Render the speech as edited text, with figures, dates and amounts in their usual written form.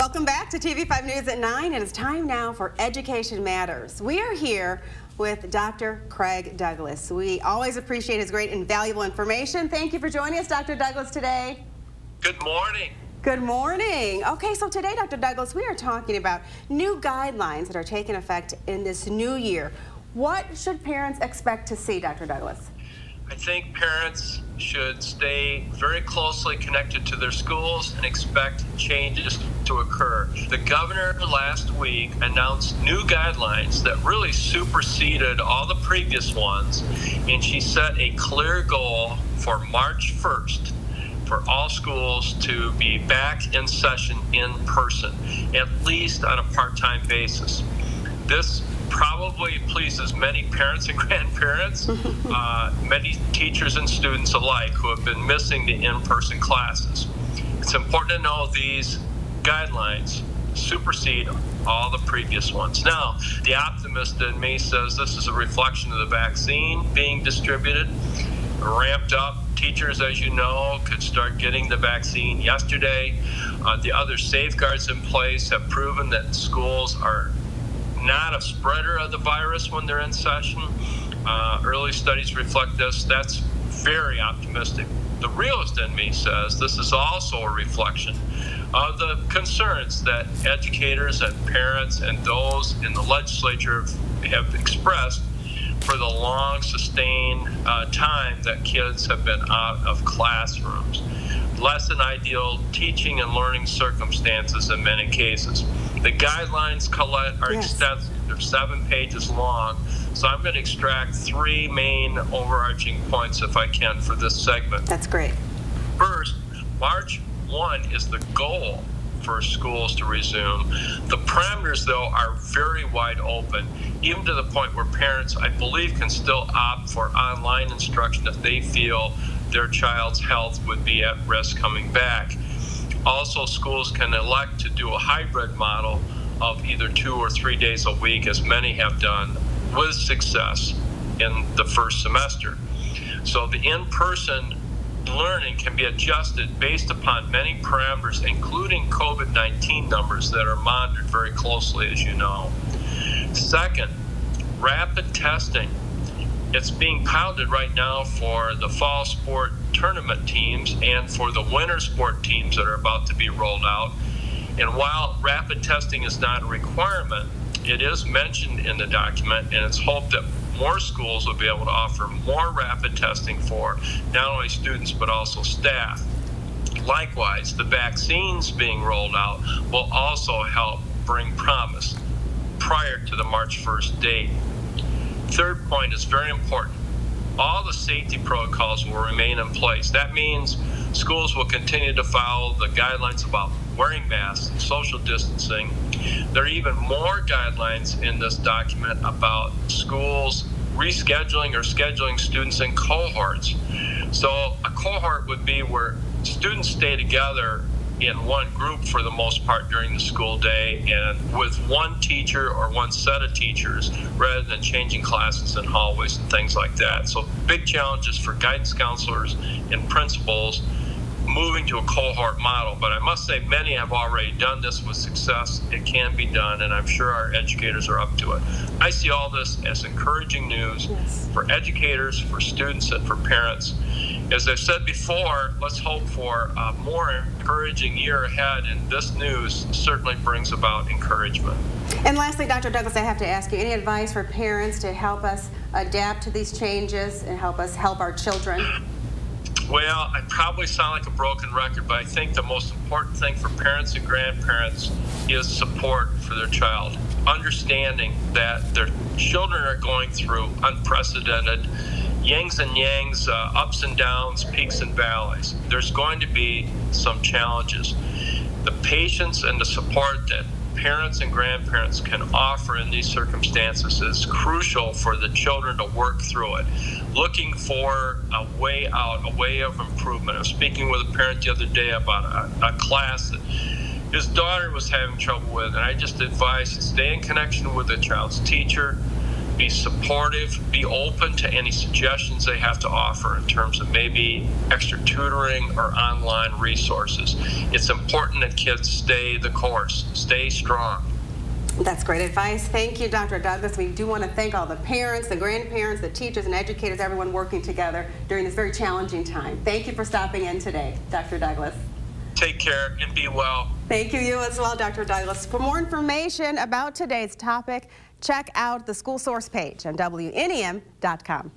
Welcome back to TV5 News at 9. It is time now for Education Matters. We are here with Dr. Craig Douglas. We always appreciate his great and valuable information. Thank you for joining us, Dr. Douglas, today. Good morning. Good morning. Okay, so today, Dr. Douglas, we are talking about new guidelines that are taking effect in this new year. What should parents expect to see, Dr. Douglas? I think parents should stay very closely connected to their schools and expect changes to occur. The governor last week announced new guidelines that really superseded all the previous ones, and she set a clear goal for March 1st for all schools to be back in session in person, at least on a part-time basis. This probably pleases many parents and grandparents, many teachers and students alike who have been missing the in-person classes. It's important to know these guidelines supersede all the previous ones. Now, the optimist in me says this is a reflection of the vaccine being distributed, ramped up. Teachers, as you know, could start getting the vaccine yesterday. The other safeguards in place have proven that schools are not a spreader of the virus when they're in session. Early studies reflect this. That's very optimistic. The realist in me says this is also a reflection of the concerns that educators and parents and those in the legislature have expressed for the long sustained time that kids have been out of classrooms. Less than ideal teaching and learning circumstances in many cases. The guidelines, Colette, are extensive. They're 7 pages long. So I'm going to extract 3 main overarching points, if I can, for this segment. That's great. First, March 1 is the goal for schools to resume. The parameters, though, are very wide open, even to the point where parents, I believe, can still opt for online instruction if they feel their child's health would be at risk coming back. Also, schools can elect to do a hybrid model of either 2 or 3 days a week, as many have done with success in the first semester. So the in-person learning can be adjusted based upon many parameters, including COVID-19 numbers that are monitored very closely, as you know. Second, rapid testing. It's being piloted right now for the fall sport tournament teams and for the winter sport teams that are about to be rolled out. And while rapid testing is not a requirement, it is mentioned in the document, and it's hoped that more schools will be able to offer more rapid testing for not only students but also staff. Likewise, the vaccines being rolled out will also help bring promise prior to the March 1st date. Third point is very important. All the safety protocols will remain in place. That means schools will continue to follow the guidelines about wearing masks and social distancing. There are even more guidelines in this document about schools rescheduling or scheduling students in cohorts. So a cohort would be where students stay together in one group for the most part during the school day and with one teacher or one set of teachers rather than changing classes in hallways and things like that. So big challenges for guidance counselors and principals moving to a cohort model. But I must say many have already done this with success. It can be done, and I'm sure our educators are up to it. I see all this as encouraging news for educators, for students, and for parents. As I've said before, let's hope for a more encouraging year ahead, and this news certainly brings about encouragement. And lastly, Dr. Douglas, I have to ask you, any advice for parents to help us adapt to these changes and help us help our children? Well, I probably sound like a broken record, but I think the most important thing for parents and grandparents is support for their child. Understanding that their children are going through unprecedented yings and yangs, ups and downs, peaks and valleys. There's going to be some challenges. The patience and the support that parents and grandparents can offer in these circumstances is crucial for the children to work through it. Looking for a way out, a way of improvement. I was speaking with a parent the other day about a class that his daughter was having trouble with, and I just advised to stay in connection with the child's teacher, be supportive, be open to any suggestions they have to offer in terms of maybe extra tutoring or online resources. It's important that kids stay the course, stay strong. That's great advice. Thank you, Dr. Douglas. We do want to thank all the parents, the grandparents, the teachers, and educators, everyone working together during this very challenging time. Thank you for stopping in today, Dr. Douglas. Take care and be well. Thank you as well, Dr. Douglas. For more information about today's topic, check out the school source page on WNEM.com.